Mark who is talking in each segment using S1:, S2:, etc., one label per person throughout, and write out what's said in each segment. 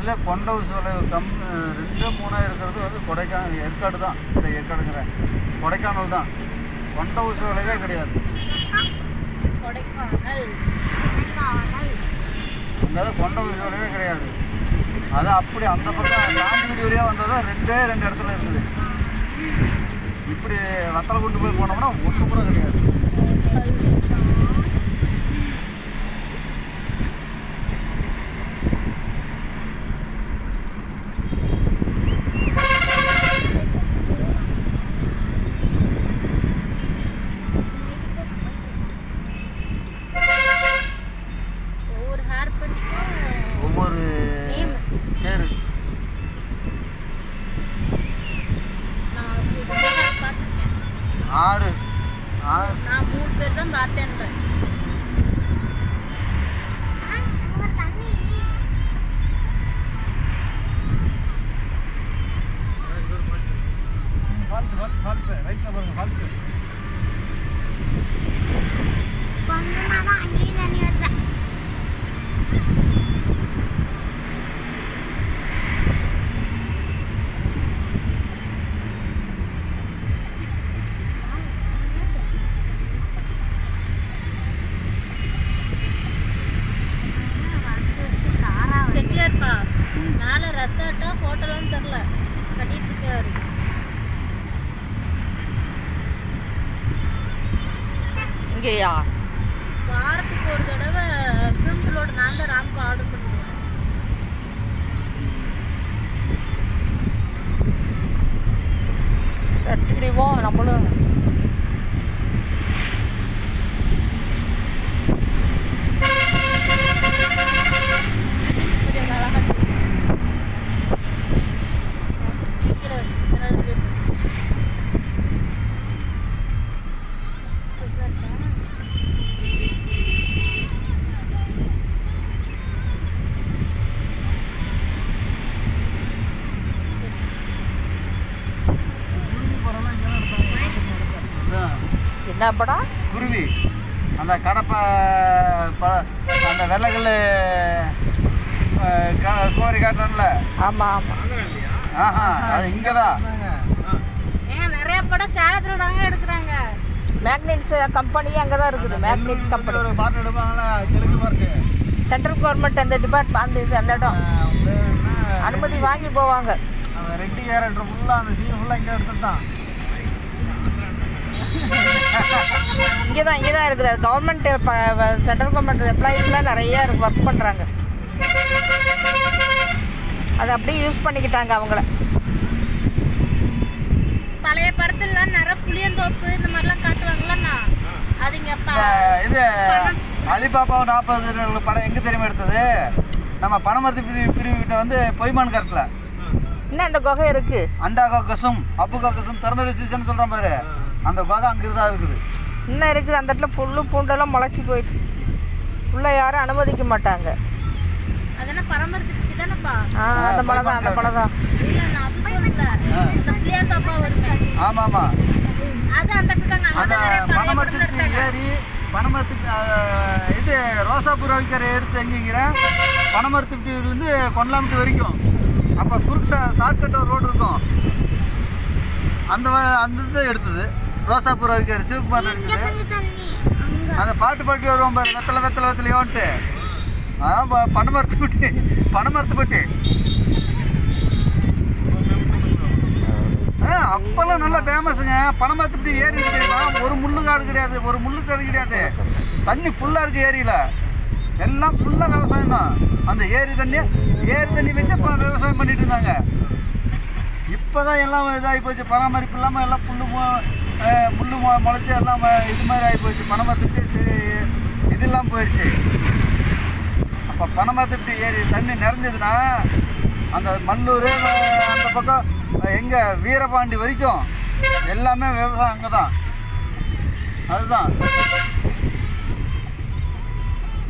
S1: இருக்கிறதுல கொண்ட ஊசோலை 2 3 இருக்கிறது வந்து கொடைக்கானல் ஏற்காடு தான். இந்த ஏற்காடுங்கிற கொடைக்கானல் தான். கொண்ட ஊசோலையே கிடையாது. அங்கே கொண்ட ஊசோலையே கிடையாது. அது அப்படி அந்த பக்கம் நான்கு வழியாக வந்தால் தான் 2 இடத்துல இருக்குது. இப்படி வத்தலை கொண்டு போய் போனோம்னா ஒன்று கூட கிடையாது. ஒவ்வொரு பேர் 6
S2: நான் 3 பேர் தான் பார்த்தேன். செட்டியார்ப்பா மேலே ரெசார்ட்டா ஹோட்டலான்னு தெரில கட்டிட்டு இருக்காரு.
S3: இங்கேயா
S2: வாரத்துக்கு ஒரு தடவை சிம்பிளோட நான் தான் ராம்க்கு ஆர்டர் பண்ணுவேன்.
S3: கட்டிடுவோம் நம்மளும். என்ன படம்?
S1: குருவி அந்த கடப்பை அந்த வெள்ளைக்கல் கோரி காட்டுறோம்ல.
S3: ஆமாம் ஆமாம்.
S1: ஆஹா அது இங்கே தான்.
S2: நிறைய படம் சேலத்தில் தாங்க எடுக்கிறாங்க.
S3: மேக்னெட்ஸ் கம்பெனியும் அங்கே தான் இருக்குது. மேக்னெட் கம்பெனி
S1: ஒரு பாட்டு எடுப்பாங்களா கிழக்கு பார்த்து.
S3: சென்ட்ரல் கவர்மெண்ட் அந்த டிபார்ட்மெண்ட் அந்த இடம் அனுமதி வாங்கி போவாங்க.
S1: அந்த ரெட்டி கேரக்டர் ஃபுல்லாக அந்த சீன் ஃபுல்லாக இங்கே எடுத்தது தான்.
S3: இங்கே தான் இருக்குது. அது கவர்மெண்ட் சென்ட்ரல் கவர்மெண்ட் எம்ப்ளாயீஸ்லாம் நிறையா ஒர்க் பண்ணுறாங்க. அதை அப்படியே யூஸ் பண்ணிக்கிட்டாங்க அவங்கள.
S2: பழைய படத்துலலாம் நிறைய புளியந்தோப்பு இந்த மாதிரிலாம் காட்டுவாங்களா. அதுங்க
S1: இது அலிபாபா 40 படம் எங்கே தெரியுமா எடுத்தது? நம்ம பனமரத்து பிரிவுகிட்ட வந்து பொய்மான் கரெக்டில்
S3: இன்னும் அந்த குகை இருக்குது.
S1: அண்டா காக்கசும் அப்பு காக்கசும் திறந்தோட சீசன் சொல்கிறேன் பாரு. அந்த குகை அங்கே தான் இருக்குது.
S3: இன்னும் இருக்குது. அந்த இடத்துல புல்லு பூண்டெல்லாம் முளைச்சி போயிடுச்சு. உள்ளே யாரும் அனுமதிக்க மாட்டாங்க.
S2: அதெல்லாம் பரமரத்துக்கு தானேப்பா?
S3: அந்த மலை தான் அந்த மலை தான்.
S2: இல்லை நான் அப்படி சொல்லிட்டேன். புளியந்தோப்பா வருமே.
S1: ஆமாம் ஆமாம்.
S2: அது அந்த
S1: பனமரத்துக்கு ஏறி பனமரத்துக்கு இது ரோசாப்பூர் வைக்கிற எடுத்து எங்கேங்கிறேன் பனமரத்துலேருந்து கொண்டலாம்பட்டி வரைக்கும். அப்போ குறுக்கு ஷார்ட்கட் ரோடு இருக்கும். அந்த இதை எடுத்தது ரோசாப்பூர் வைக்கிற சிவகுமார் நடிச்சது. அந்த பாட்டு வருவோம் பாரு, வெத்தலையோன்ட்டு. அதான் பனமரத்துப்பட்டி. அப்போல்லாம் நல்லா ஃபேமஸுங்க. பனமரத்துப்பட்டி ஏரி தெரியுமா? ஒரு முள்ளு காடு கிடையாது, ஒரு முள்ளு செடி கிடையாது. தண்ணி ஃபுல்லாக இருக்குது ஏரியில். எல்லாம் ஃபுல்லாக விவசாயம் தான். அந்த ஏரி தண்ணி வச்சு இப்போ விவசாயம் பண்ணிட்டு இருந்தாங்க. இப்போ தான் எல்லாம் இதாகி போச்சு. பராமரிப்பு இல்லாமல் எல்லாம் முள்ளு முளைச்சி எல்லாம் இது மாதிரி ஆகி போச்சு. பனமரத்துப்பட்டி இது இல்லாமல் போயிடுச்சு. அப்போ பனமரத்துப்பட்டி ஏரி தண்ணி நிறைஞ்சதுன்னா அந்த மல்லூர் அந்த பக்கம் எங்கே வீரபாண்டி வரைக்கும் எல்லாமே விவசாயம் அங்கே தான். அதுதான்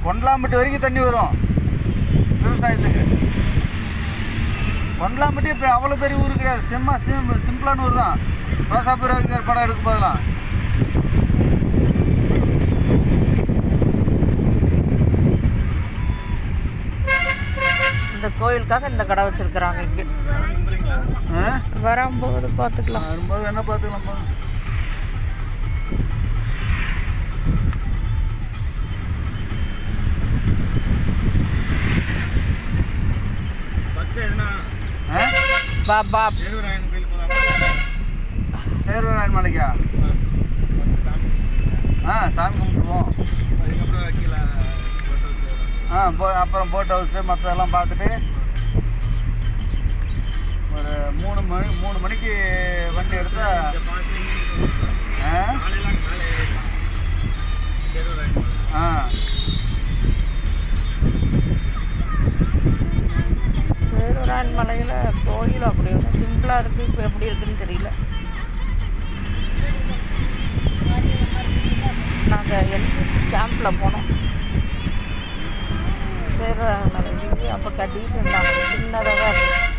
S1: கொண்டலாம்பட்டி வரைக்கும் தண்ணி வரும் விவசாயத்துக்கு. கொண்டலாம்பட்டி இப்போ அவ்வளோ பெரிய ஊர் கிடையாது. சிம்பிளான ஊர் தான். ரோசாப்பூர் வைக்கிற படம் எடுக்கும் போதெல்லாம்
S3: இந்த கோயிலுக்காக இந்த கடை வச்சிருக்கிறாங்க இங்கே. வரும்போது பார்த்துக்கலாம்.
S1: வரும்போது என்ன பார்த்துக்கலாம்ப்பா.
S3: பாபா
S1: சேர்வராயன் மலைக்கா? சாமி கும்பிட்டுருவோம். அப்புறம் போட் ஹவுஸு மற்றதெல்லாம் பார்த்துட்டு ஒரு 3 மணிக்கு வண்டி எடுத்தால்
S3: சேர்வராயன் மலையில் கோயில் அப்படி ஒன்றும் சிம்பிளாக இருக்குது. இப்போ எப்படி இருக்குன்னு தெரியல. நாங்கள் என்சிசி கேம்பில் போனோம் சேர்வராயன் மலைக்கு. அப்போ கட்டிகிட்டு இருந்தாங்க, சின்னதாக தான் இருக்குது,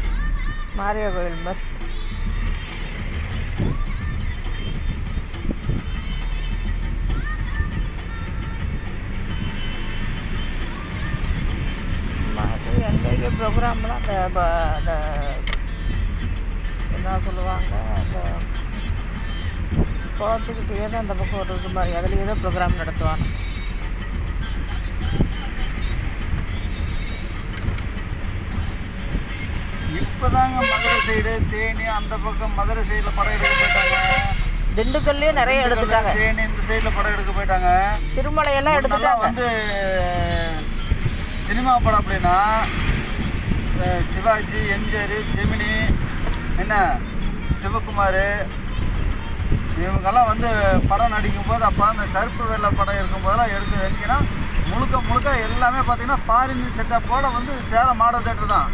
S3: மாரியா கோயில் மாதிரி. எங்கே ப்ரோக்ராம்லாம் அந்த என்ன சொல்லுவாங்க, அந்த குளத்துக்கிட்டே தான் அந்த பக்கம் ஒரு இது மாதிரி அதுலேயே தான் ப்ரோக்ராம் நடத்துவாங்க.
S1: இப்போதாங்க மதுரை சைடு தேனி அந்த பக்கம் மதுரை சைடில் படம் எடுக்க போயிட்டாங்க.
S3: திண்டுக்கல்லையே நிறைய எடுத்துட்டாங்க.
S1: தேனி இந்த சைடில் படம் எடுக்க போயிட்டாங்க.
S3: சிறுமலையெல்லாம் எடுத்துட்டாங்க.
S1: வந்து சினிமா படம் அப்படின்னா சிவாஜி, எம்ஜிஆர், ஜெமினி, என்ன சிவகுமார் இவங்கெல்லாம் வந்து படம் நடிக்கும்போது அப்போ அந்த கருப்பு வெள்ளை படம் இருக்கும்போதெல்லாம் எடுத்து எங்கன்னா முழுக்க எல்லாமே பார்த்தீங்கன்னா ஃபாரின் செட்டப்போட வந்து சேலம் மாடல் தேட்டர் தான்.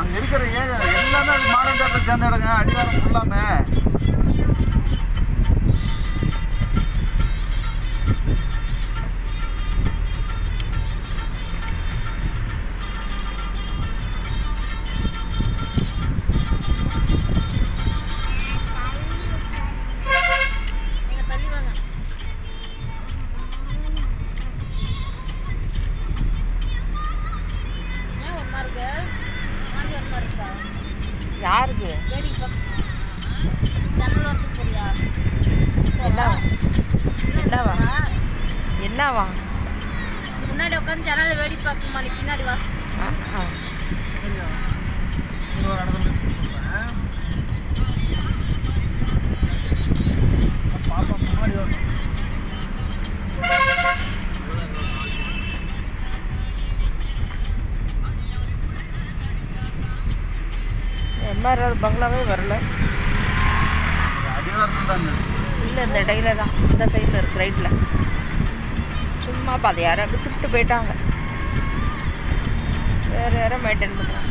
S1: அங்கே இருக்கிற எல்லாமே அது மாடல் தேட்டர் சேர்ந்த இடங்க. அடிவாரம் ஃபுல்லாமே
S3: யாருக்கு என்னவா
S2: முன்னாடி உட்காந்து ஜனால வேடி பார்க்குமா, நீ பின்னாடி வா.
S1: பாப்பா முன்னாடி வரும்.
S3: எம்ஆர் பங்களாவே வரல. இல்லை, இந்த இடையில தான், இந்த சைடில் இருக்கு, ரைட்டில். சும்மா அதை யாரும் விட்டுவிட்டு போயிட்டாங்க. வேறு யாரும் மெயின்டைன் பண்ணுறாங்க.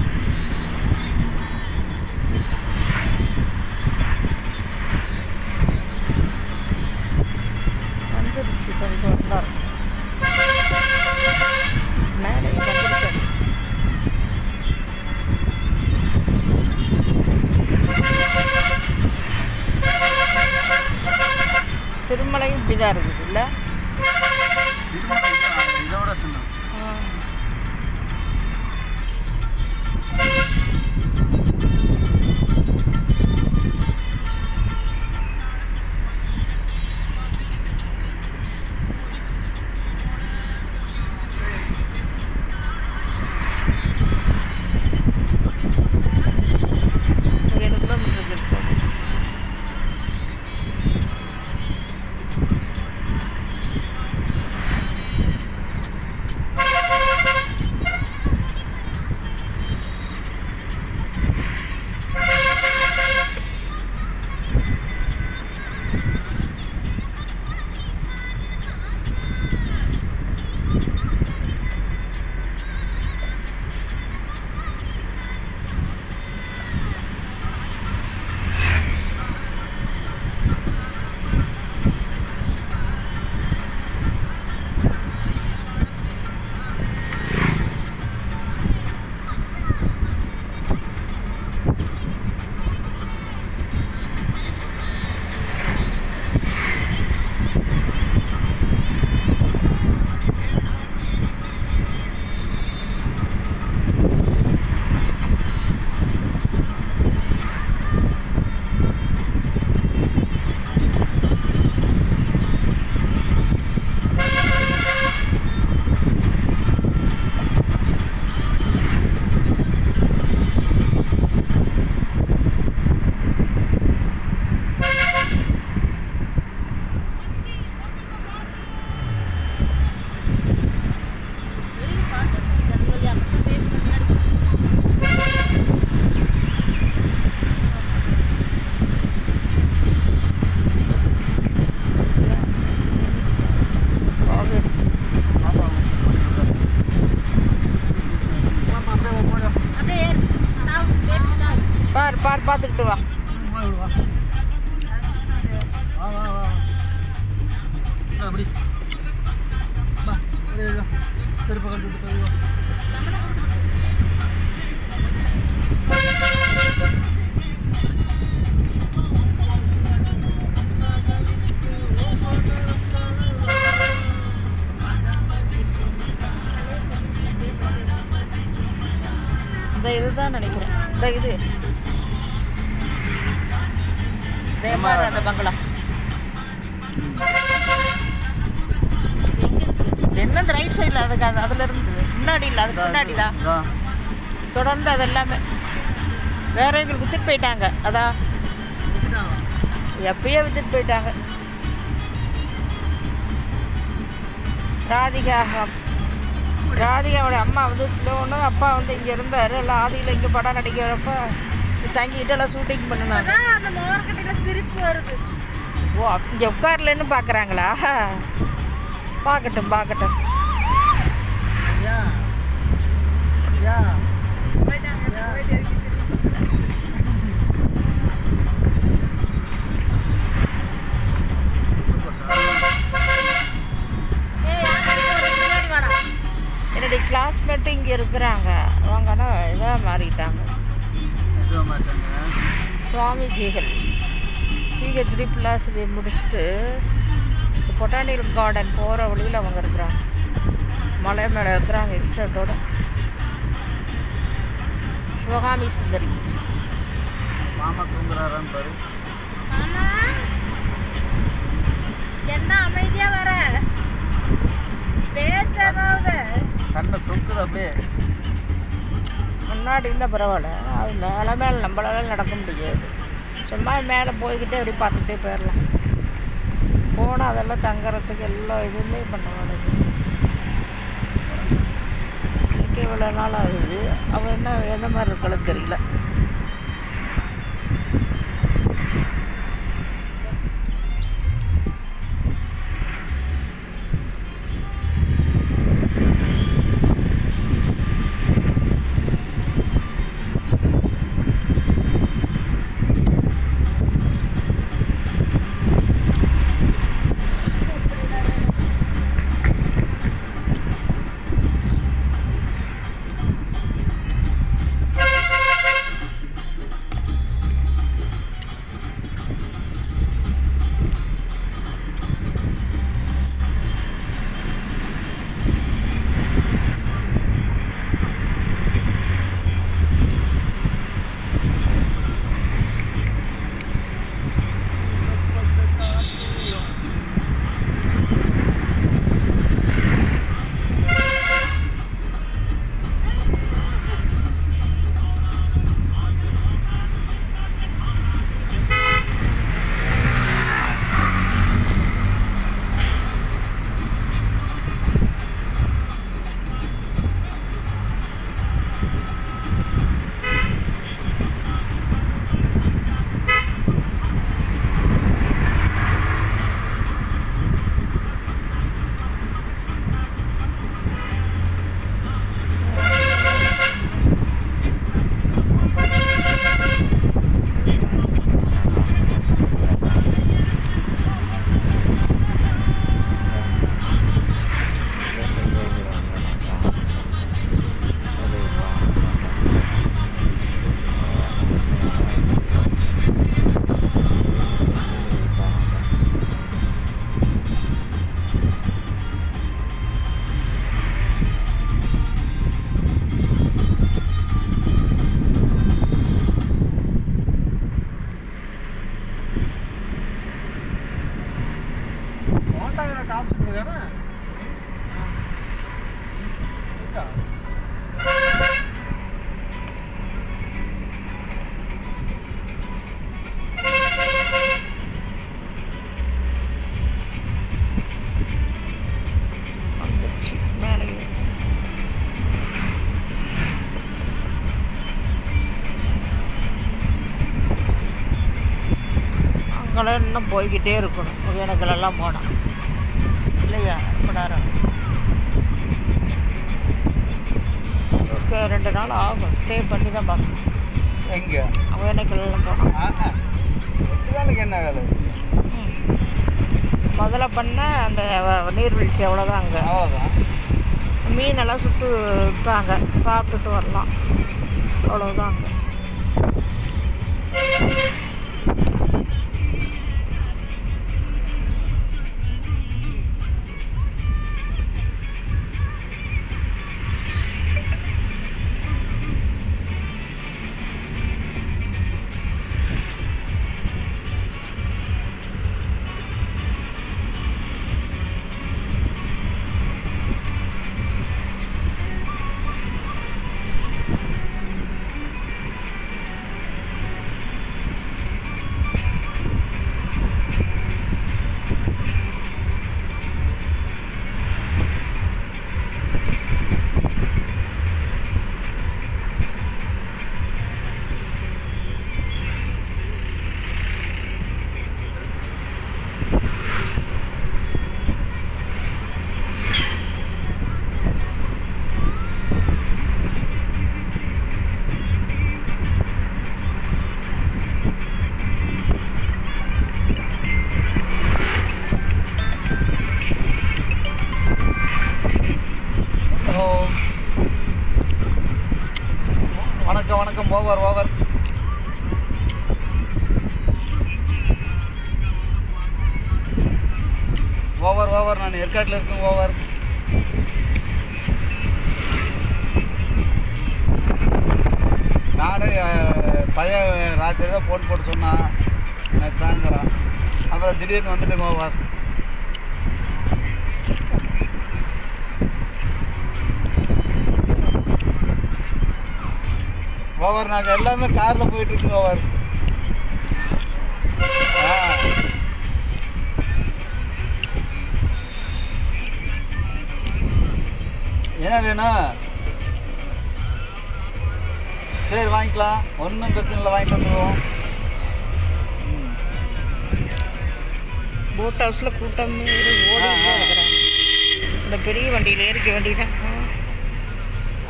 S3: வந்துருச்சு, கொஞ்சம் வந்தார் மேலே வந்துருச்சு. சிறுமலையும் இப்படிதான் இருக்குது இல்லை?
S1: இதோட சொன்ன
S3: பார்த்துக்கிட்டு வா.
S1: அப்படி செருப்பை கட்டு வா.
S3: இந்த இதுதான் நினைக்கிறேன். இந்த இது அந்த பங்களா என்ன இந்த ரைட் சைடில் அதுக்கு அதில் இருந்து முன்னாடி இல்லை, அதுக்கு முன்னாடி தான் தொடர்ந்து அது எல்லாமே வேற எங்களுக்கு வித்துட்டு போயிட்டாங்க. அதான் எப்பயே வித்துட்டு போயிட்டாங்க. ராதிகாவோட அம்மா வந்து ஸ்லோன்னு, அப்பா வந்து இங்கே இருந்தார். எல்லாம் ஆதியில் இங்கே படம் நடிக்கிறப்ப தங்கிட்டு எல்லாம் ஷூட்டிங் பண்ணினாங்க. ஓ, இங்கே உட்காரலன்னு பார்க்குறாங்களா? பார்க்கட்டும் பார்க்கட்டும். என்னுடைய கிளாஸ்மேட்டு இங்கே இருக்கிறாங்க. அவங்கன்னா இதாக மாறிட்டாங்க. சுவாமிஜிகள் பிஹெச்டி பிலாசபி முடிச்சுட்டு பொட்டானிக்கல் கார்டன் போகிற வழியில் அவங்க இருக்கிறாங்க. மலை மேலே இருக்கிறாங்க இஷ்டத்தோடு. சிவகாமி சுந்தரி
S1: மாமா தூங்குறாரான்னு பாரு.
S2: என்ன அமைதியா வர பேசாத
S1: கண்ணை சொக்குது அப்படியே.
S3: முன்னாடி இருந்தால் பரவாயில்ல, அது மேலே நம்மளால நடக்க முடியாது. சும்மா மேலே போய்கிட்டே அப்படி பார்த்துக்கிட்டே போயிடலாம். போனால் அதெல்லாம் தங்குறதுக்கு எல்லா இதுவுமே பண்ண மாட்டேங்குது. எனக்கு இவ்வளோ நாள் ஆகுது. அவன் என்ன எந்த மாதிரி இருக்காலும் தெரியல. அங்கெல்லாம் இன்னும் போய்கிட்டே இருக்கணும். ஒகேனக்கலெல்லாம் போனால் இல்லையா? ரொம்ப நேரம் ஓகே, 2 நாள் ஆகும். ஸ்டே பண்ணி தான் பார்க்கணும்.
S1: எங்கே
S3: ஒகேனக்கல்லாம் போனோம்.
S1: வேலைக்கு என்ன வேலை?
S3: முதல்ல பண்ண அந்த நீர்வீழ்ச்சி அவ்வளோதான். அங்கே
S1: அவ்வளோதான்.
S3: மீனெல்லாம் சுட்டு விற்பாங்க, சாப்பிட்டுட்டு வரலாம், அவ்வளோதான். அங்கே
S1: வணக்கம். ஓவர் நான் ஏற்காட்டில் இருக்கேன். ஓவர். நானே பையன் ராத்திரி தான் ஃபோன் போட்டு சொன்னான் நேற்று சாயந்தரம். அப்புறம் திடீர்னு வந்துட்டுங்க. ஓவர் நாங்கள் எல்லாமே காரில் போயிட்டுருக்கோம். ஓவர். என்ன வேணும்? சரி வாங்கிக்கலாம், ஒன்றும் பிரச்சனை இல்லை, வாங்கிட்டு வந்துடுவோம்.
S3: போட் ஹவுஸில் கூட்டம் ஓடி இந்த பெரிய வண்டியில் ஏறிக்க வேண்டியதான்.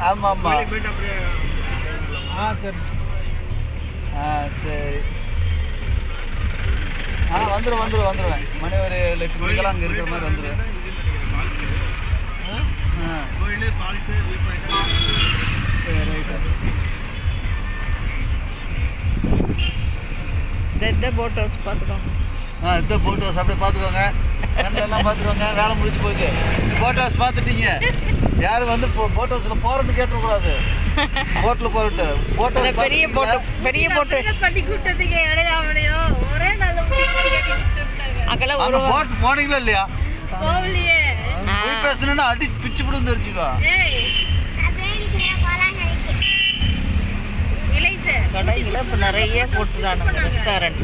S1: ஆமாம். சரி. சரி. வந்துடுவேன். மணி ஒரு 8 மணிக்கெல்லாம் அங்கே இருக்கிற மாதிரி வந்துடுவேன். சரி, ரைட்டு.
S3: இந்த போட் ஹவுஸ் பார்த்துக்கோங்க.
S1: இந்த போட் ஹவுஸ் அப்படியே பார்த்துக்கோங்க, எல்லாம் பார்த்துக்கோங்க. வேலை முடிஞ்சு போகுது. போட் ஹவுஸ் பார்த்துட்டீங்க. யாரும் வந்து போட் ஹவுஸில் போகிறோன்னு கேட்டுக்கூடாது. போட்டில் போட்டு போட் ஹவுஸ் பெரிய போட்டு
S2: பண்ணி கூட்டத்துக்கு இடையாமலையோ ஒரே நல்ல
S3: அங்கெல்லாம்
S1: அந்த போட் போனீங்களா இல்லையா?
S2: போகலையே.
S1: போய் பேசணுன்னா அடி பிச்சு விடும் தெரிஞ்சுக்கோ.
S3: கடையில் இப்போ நிறைய போட்டுதானுங்க ரெஸ்டாரண்ட்.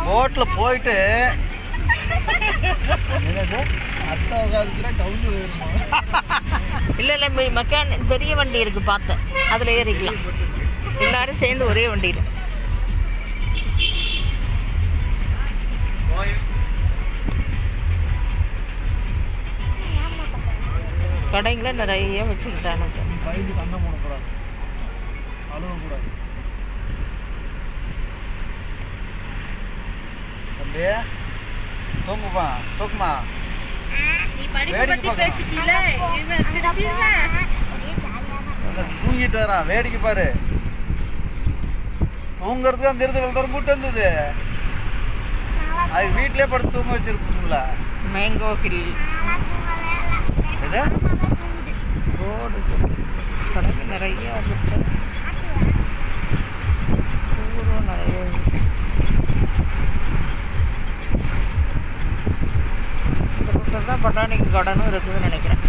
S1: போட்டில் போயிட்டு என்னது அத்தை உட்காந்துச்சுன்னா கவுந்து வேணுமா?
S3: இல்லை மெக்கானிக் பெரிய வண்டி இருக்குது பார்த்தேன், அதில் ஏறிக்கலாம் எல்லாரும் சேர்ந்து ஒரே வண்டியில். கடைங்கள நிறைய வச்சுக்கிட்டானுங்க.
S1: வயதுக்கு அண்ணன் போடக்கூடாது, அழுவக்கூடாது. தம்பி தூக்குமா.
S2: நீ படிப்பு பத்தி பேசிட்டீல,
S1: தூங்கிட்டு வரான். வேடிக்கை பாரு. தூங்குறதுக்கு அந்த இடத்துல தரம் கூட்டு வந்தது. அது வீட்டிலே படுத்து தூங்க வச்சிருப்பீங்களா?
S3: மேங்கோ ஹில்
S1: இது
S3: ரோடு கடைக்கு நிறைய வந்துச்சு. ஊரும் நிறைய இந்த பக்கம் தான் பட்டாணிக்கு கடனும் இருக்குதுன்னு நினைக்கிறேன்.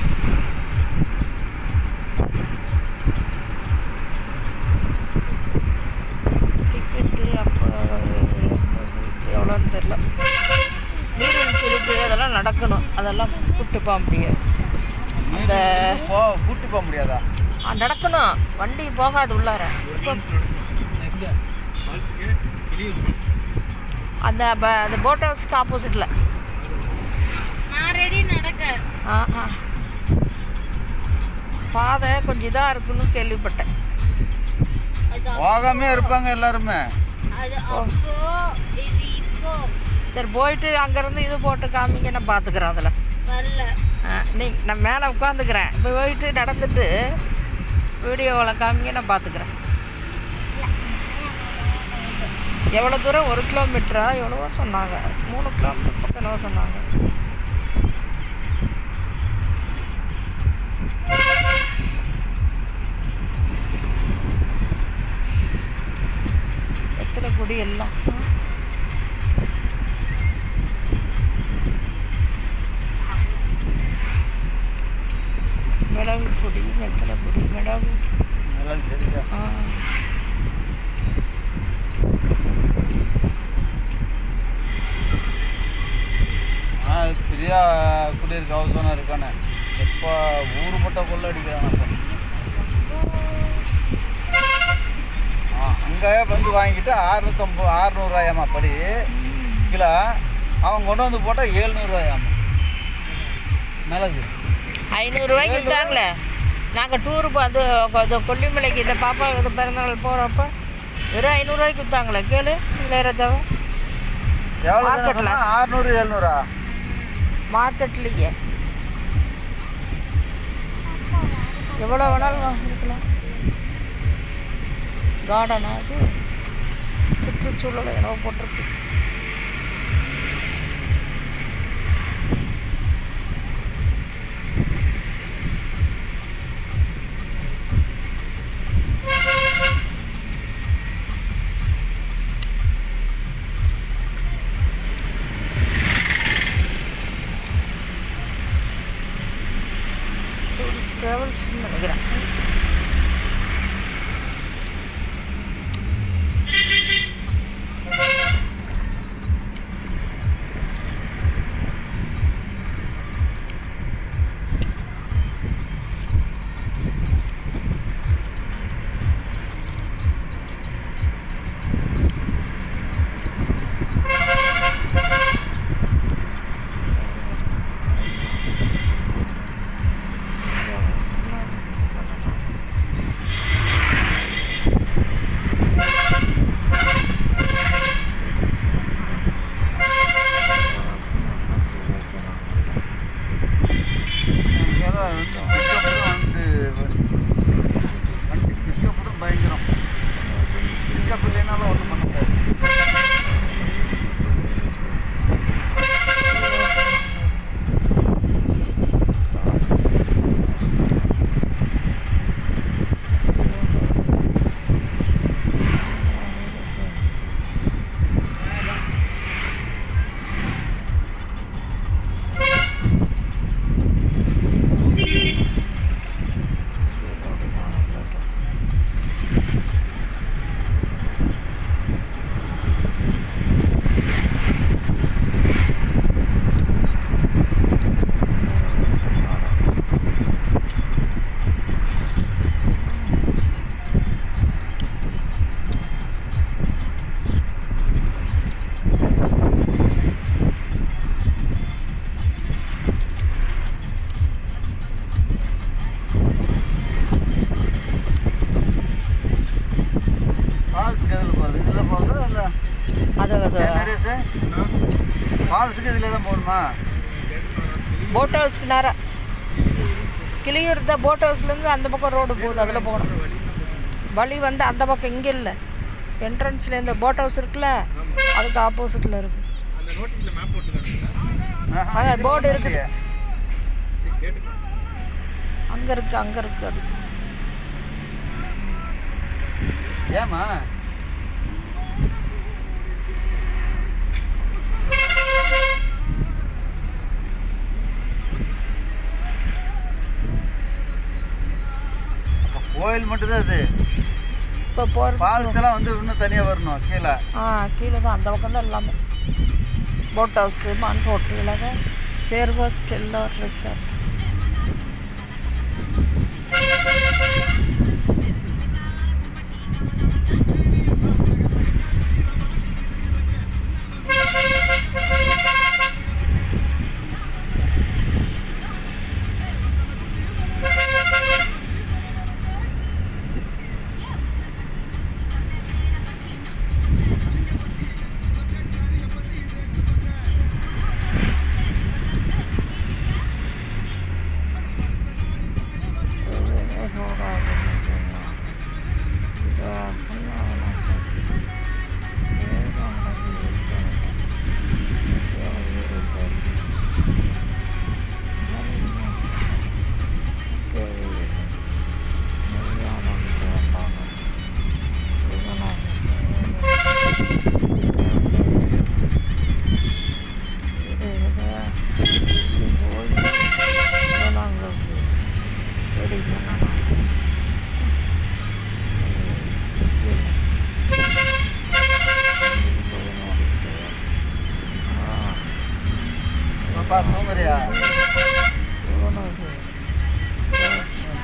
S3: டிக்கெட்டு அப்போ எவ்வளோன்னு தெரில. நீர்வீழ்ச்சி இருக்குது, அதெல்லாம் நடக்கணும், அதெல்லாம் கூப்பிட்டு போக முடியாது. அந்த
S1: கூட்டு போக முடியாதா?
S3: நடக்கணும், வண்டி போகாது உள்ளார. அந்த அந்த போட் ஹவுஸ்க்கு ஆப்போசிட்டில் பாதை கொஞ்சம் இதாக இருக்குன்னு கேள்விப்பட்டேன்.
S2: அது
S1: போகாமே இருப்பாங்க எல்லாருமே.
S2: அது அப்போ இது இப்போ
S3: சரி போயிட்டு அங்கேருந்து இது போட்டு காமிங்க, நான் பார்த்துக்குறேன் அதில்.
S2: வரல.
S3: நான் மேலே உட்காந்துக்கிறேன். இப்போ போயிட்டு நடந்துட்டு வீடியோவில் காமிங்க, நான் பார்த்துக்குறேன். எவ்வளோ தூரம்? 1 கிலோமீட்டரா? எவ்வளவோ சொன்னாங்க. 3 கிலோமீட்டர் பக்கம் என்னவோ சொன்னாங்க. எத்தனை குடி எல்லாம் மிளகு பொடி, வெத்தலை பொடி, மிளகு.
S1: மிளகு செடிதான். பிரியா குடியிருக்க ஹவுஸ் ஓனர் இருக்கானே, எப்போ ஊர் பட்ட கொள்ள அடிக்கிறான். அங்கே வந்து வாங்கிட்டு 600 படி கிலோ. அவன் கொண்டு வந்து போட்டால் 700 மிளகு.
S3: 500 ரூபாய்க்கு விற்றாங்களே. நாங்கள் டூருக்கு அது கொல்லிமலைக்கு இந்த பாப்பா இது பிறந்தநாள் போகிறப்ப வெறும் 500 ரூபாய்க்கு விற்றாங்களே. கேளு இளையராஜாவை.
S1: எவ்வளோ?
S3: மார்க்கெட்டில்
S1: 600 700
S3: மார்க்கெட்லேயே எவ்வளோ வேணாலும் வாங்கிக்கலாம். கார்டனா அது? சுற்றுச்சூழல் என்னவோ போட்டிருக்கு. டூரிஸ்ட் ட்ராவல்ஸ்ன்னு நினைக்கிறேன்.
S1: பயங்கரம். பிக்கப் இல்லைனாலும் ஒன்றும் பண்ண முடியாது. ஃபால்ஸுக்கு இதில் தான் போகணுமா?
S3: போட் ஹவுஸ்க்கு நேரம் கிளியூர் தான். போட் ஹவுஸ்லேருந்து அந்த பக்கம் ரோடு போகுது, அதில் போகணும். வழி வந்து அந்த பக்கம் இங்கே இல்லை, என்ட்ரன்ஸ்லேருந்து போட் ஹவுஸ் இருக்குல்ல, அதுக்கு ஆப்போசிட்டில் இருக்குது. போர்டு இருக்குது, அங்கே இருக்குது, அங்கே இருக்குது. அது
S1: ஏமா கோயில் மட்டும்தான் அது.
S3: இப்போ போகிற
S1: ஃபால்ஸ் எல்லாம் வந்து இன்னும் தனியாக வரணும் கீழே.
S3: கீழே தான் அந்த பக்கம் தான் எல்லாமே. போட் ஹவுஸு, மான் ஹோட்டல், தான் சேர்வா ஸ்டெல்லா ரெசார்ட்.
S1: அப்பா தூங்குறியா?
S3: இவனும் இது.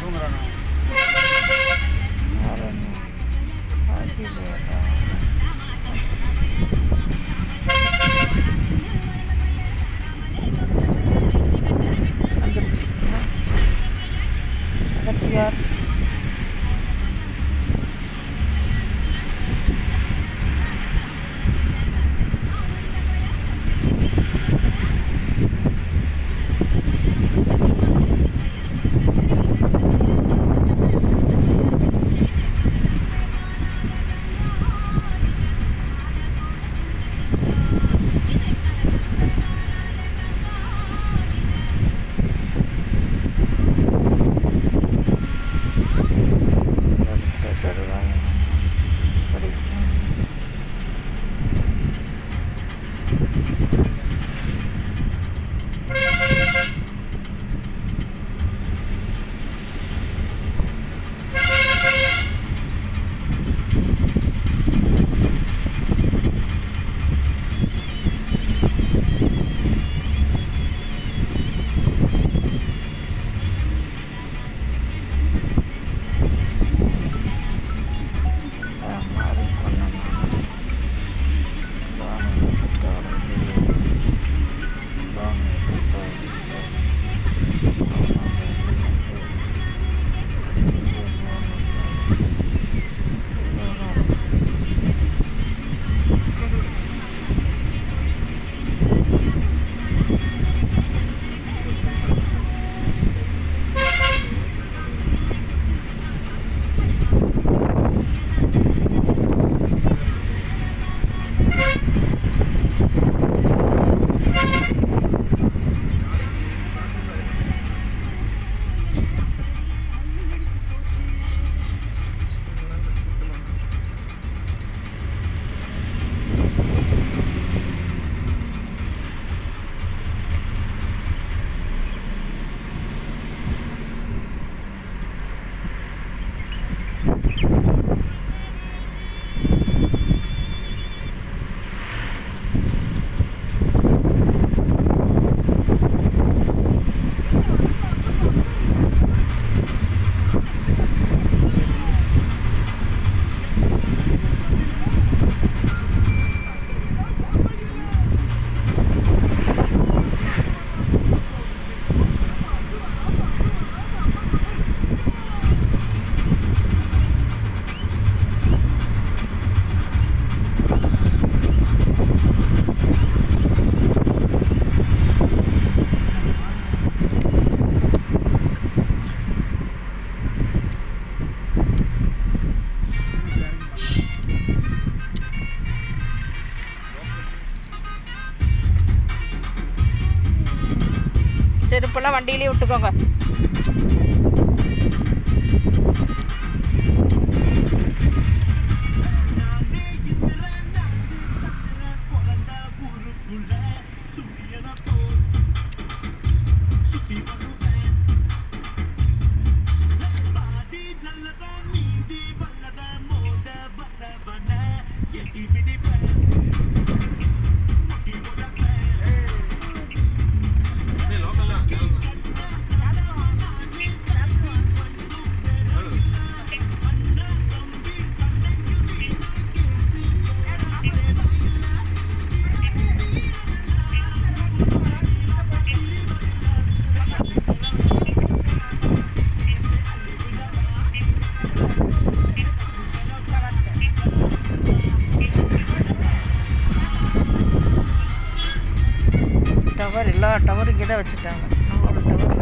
S1: தூங்குறானா?
S3: வேற என்ன? ஆகிலேடா. வந்துருச்சு. அகத்தியார். செருப்பெல்லாம் வண்டியிலே விட்டுக்கோங்க. டவர் எல்லா டவரும் இங்கே தான் வச்சுட்டாங்க. நம்மளோட டவர்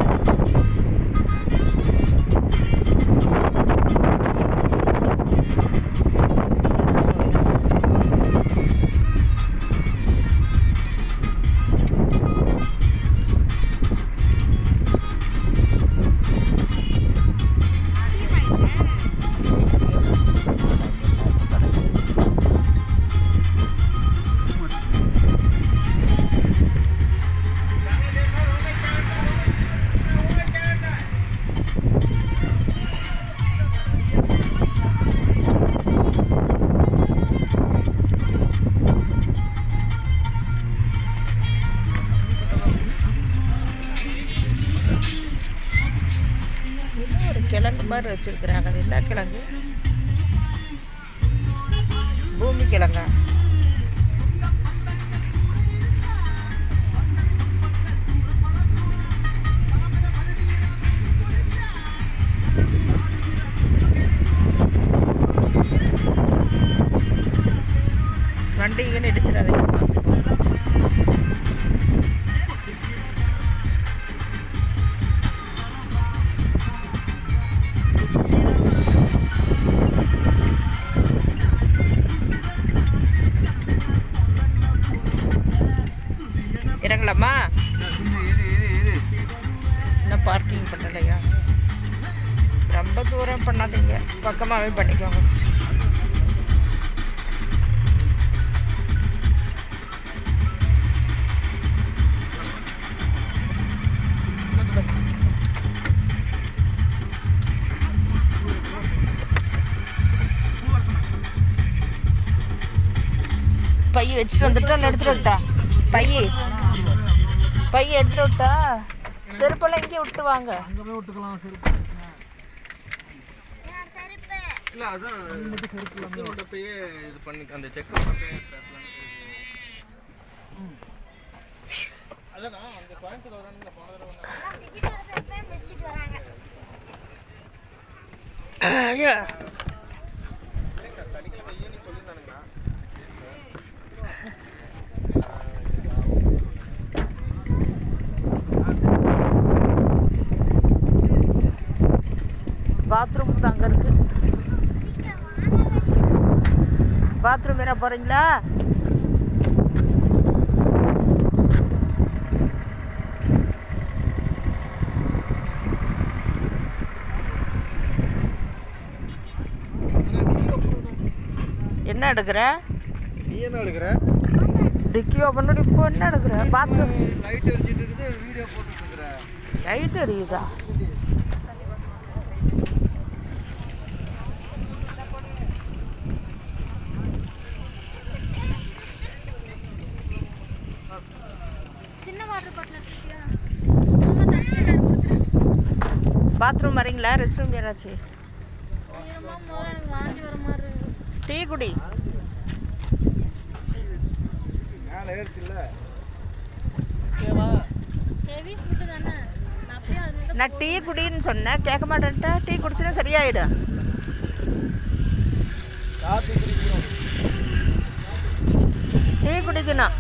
S3: கிழங்கு மாதிரி வச்சுருக்குறாங்க. அது என்ன கிழங்கு? பூமி கிழங்கா? வண்டிங்கன்னு இடிச்சிடாதீங்க, பார்த்துப்போம். இறங்கலாமா? இன்னும் பார்க்கிங் பண்ணலையா? ரொம்ப தூரம் பண்ணாதீங்க, பக்கமாகவே பண்ணிக்கோங்க. பை வச்சுட்டு வந்துட்டா இல்லை எடுத்துகிட்டு விட்டா? பை எடுத்துகிட்டு விட்டா? செருப்பெல்லாம் இங்கே விட்டு வாங்க.
S1: அங்கே போய் விட்டுக்கலாம் செருப்பு.
S4: இல்லை அதான் செருப்பு போய் இது பண்ணி அந்த செக் அதான் அந்த கோயம்புத்தூர் வரானுங்க போன
S3: ஐயா பாத்ரூம் தான் அங்கே இருக்குது. பாத்ரூம் வேற போகிறீங்களா? என்ன எடுக்கிற?
S1: நீ என்ன எடுக்கிற?
S3: டிக்கி ஓப்பன் பண்ணி இப்போ என்ன எடுக்கிற? பாத்ரூம்
S1: லைட் எரிஞ்சிட்டு இருக்குது, வீடியோ போட்டுட்டு இருக்கிற.
S3: லைட் எரியுதா? பாத்ரூம் வரீங்களா? ரெஸ்ட் ரூம் யாராச்சும்? டீ குடி.
S1: மேலே ஏறிச்சுல்ல.
S3: நான் டீ குடின்னு சொன்னேன், கேட்க மாட்டேன்ட்டா. டீ குடிச்சுன்னா சரியாயிடும்.
S1: காப்பி குடிக்கணும்.
S3: டீ குடிக்கணும்.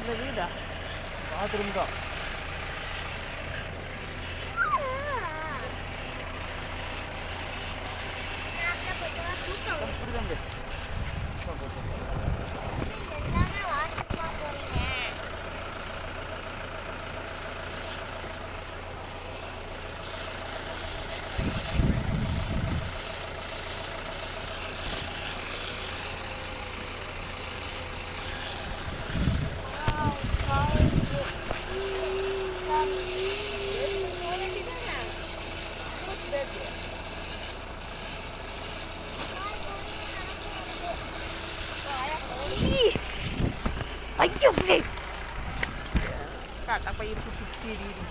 S3: இந்த வீடா?
S1: பாத்ரூம் தான்.
S3: ஐயோ காக்கா பையன் புட்டு தெரியுது.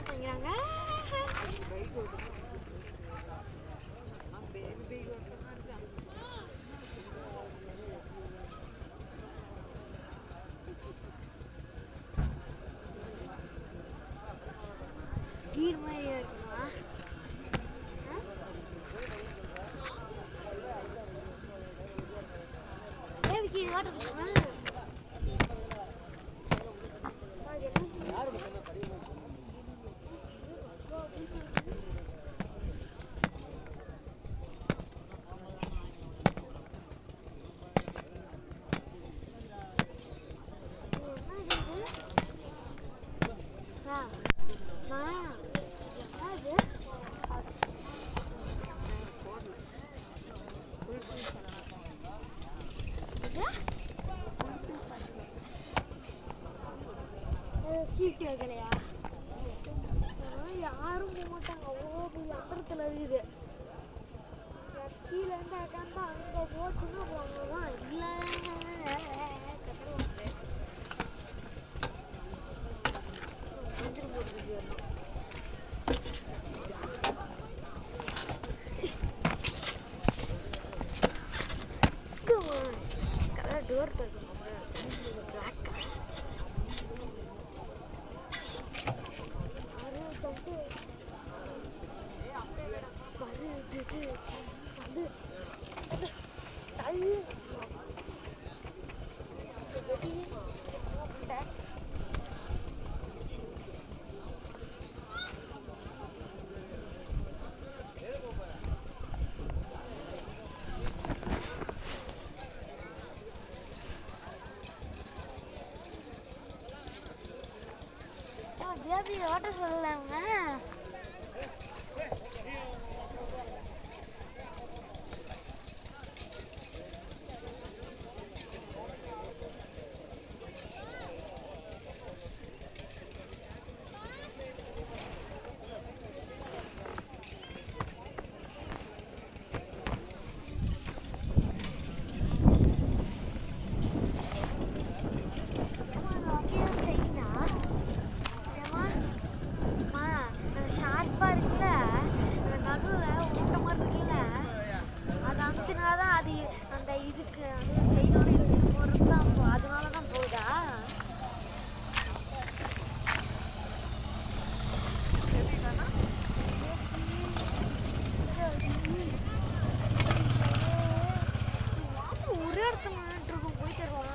S5: வாங்குறாங்க. கீர் மாதிரி இருக்குமா? தேவிக்கு வாட்டர் குடிச்சுமா? சீட்டு வைக்கலையா? யாரும் போக மாட்டாங்க. அவ்வளோ பெரிய அந்தரத்தில் இருக்குது. கீழே இருந்து உட்காந்து அங்கே போச்சுன்னா போகலாம். இல்லை கொஞ்சம் போட்டுருக்கு. கலர் டோர் தரணும். பிளாக்கா பேபி ஓட்ட சொல்லலாங்க. ஷார்ப்பாக இருக்குல்ல, நடுவில் ஊட்ட மாதிரி இருக்குல்ல, அது அமுத்தினாதான் அது அந்த இதுக்கு அது செயினோட இதுக்கு போகிறது தான். அதனால தான் போகுதா? ஒரே இடத்துல நின்றுருக்கோம். போயிட்டு வருவான்.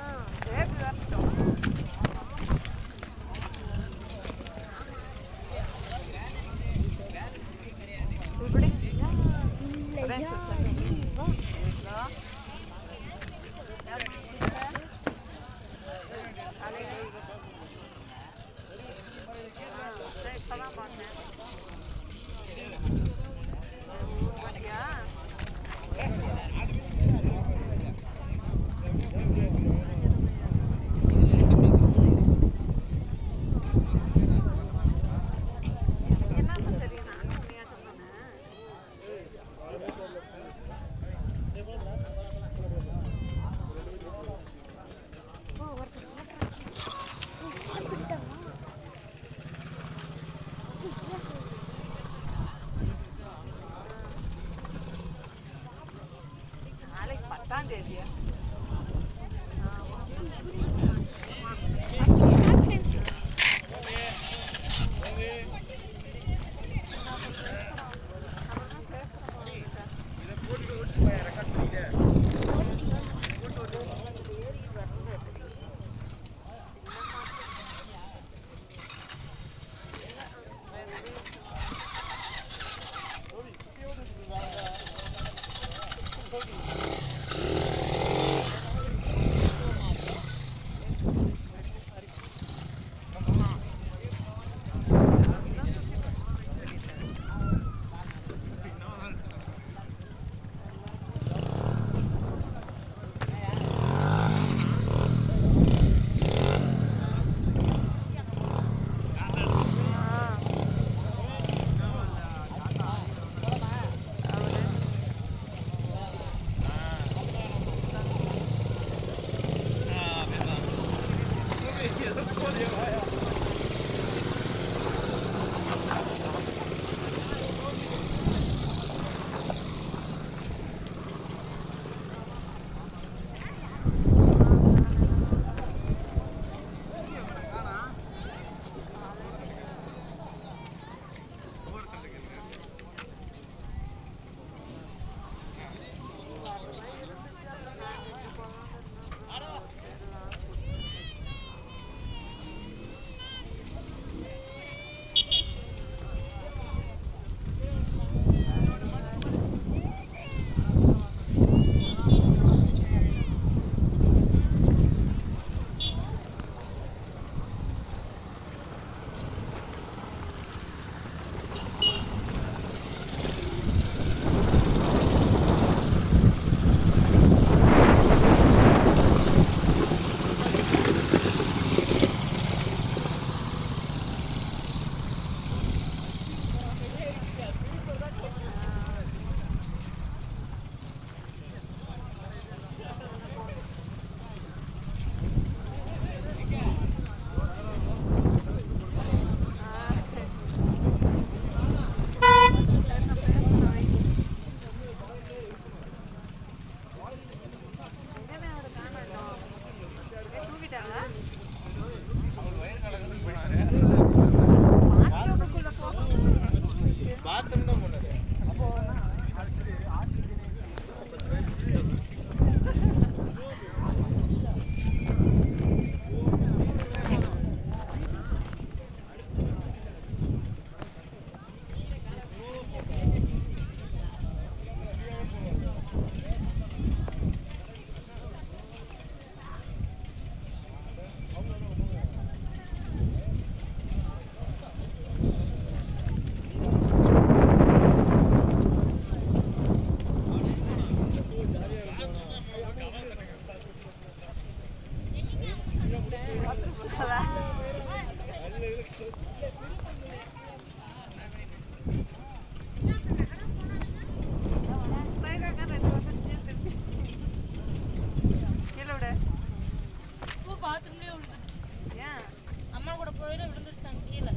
S2: போயிட விழுந்துருச்சாங்க கீழே.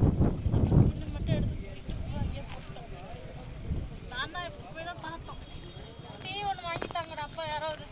S2: இன்னும் மட்டும் எடுத்து தூக்கிட்டு அங்கேயே போட்டோம். நான் தான் இப்போ போய் தான் பார்த்தோம். டீ ஒன்று வாங்கிட்டாங்கடா அப்பா யாராவது.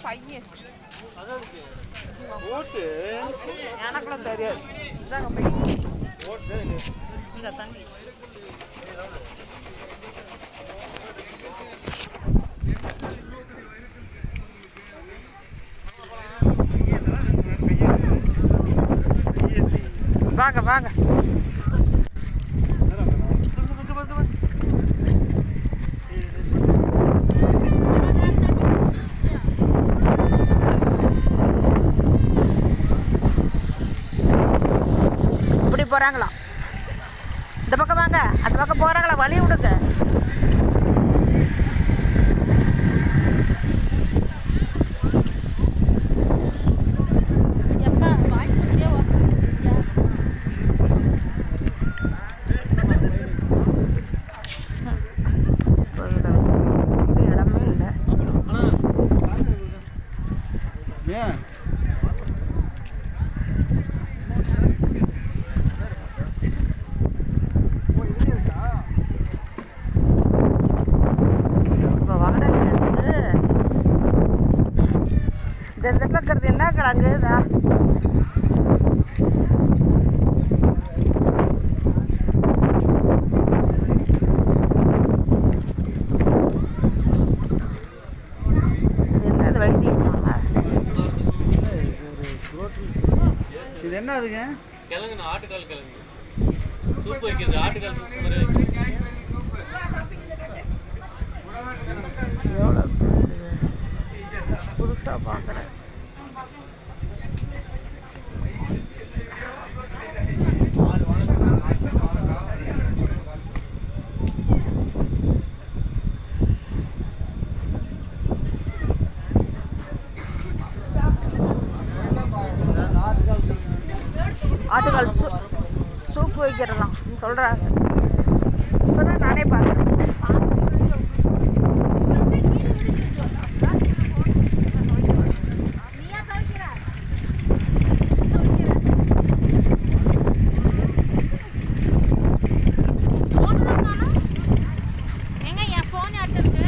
S3: பையன்
S4: ஓட்டு
S3: எனக்குள்ள தெரியாது. இதாங்க பையன். இந்த தண்ணி வாங்க வாங்க. இப்படி போகிறாங்களா? இந்த பக்கம் வாங்க. அந்த பக்கம் போகிறாங்களா? வழி விடுங்க.
S2: எப்பா வாய்ப்புட்டே
S3: இடமே இல்லை.
S1: ஏன்
S3: இப்போ வாடகை இந்த இடத்துல இருக்கிறது என்ன கிழங்கு இதா? என்னது வைத்தியமா?
S1: இது என்ன அதுங்க?
S4: கிழங்கு ஆட்டுக்கால் கிழங்கு சூப் வைக்கிறது. ஆட்டுக்கால் சூப் மாதிரி வைக்கிறது.
S3: எவ்வளோ புதுசாக பார்க்குறேன். ஆட்டுக்கால் சூப் வைக்கிறலாம் சொல்கிறாங்க. இப்போ தான் நானே பார்க்குறேன்.
S2: எங்க என் ஃபோன் எடுத்துருக்கு.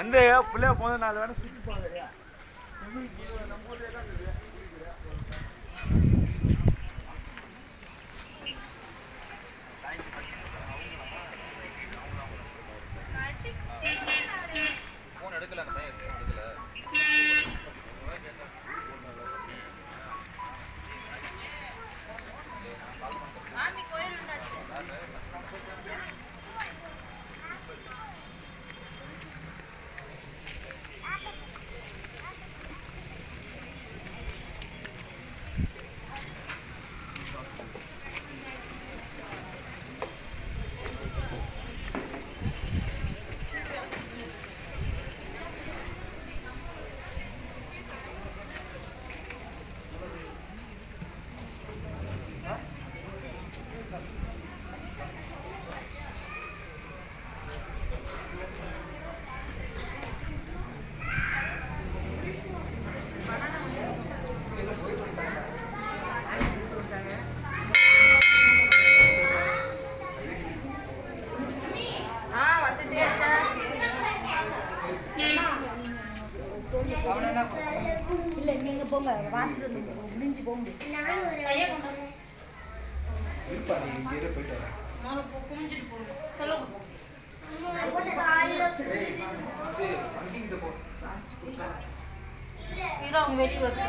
S1: வந்து பிள்ளைய போன 4 வேலை சுற்றி போகலையா நம்ம ஊர்லேயே தான் இருக்குது.
S4: ஃபோன் எடுக்கல அந்த பையன் எடுக்கல.
S5: இல்லை நீங்கள் போங்க வாங்கிட்டு முடிஞ்சு போங்க.
S2: ஐயா கொண்டு வரேன். மேலே குமிஞ்சிட்டு போகணும். சொல்லுங்க. ஹீரோ அவங்க வெளியே வருது.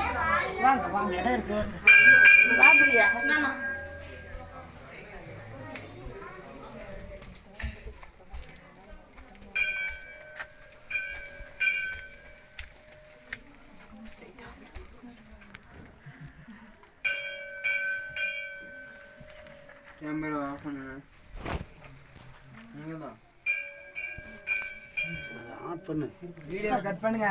S3: வாங்க வாங்க இடம் இருக்கு.
S2: ராபிரியா என்னண்ணா
S1: கேமரா ஆஃப் பண்ணு. நீங்கள் தான் ஆஃப் பண்ணு.
S6: வீடியோ கட் பண்ணுங்க.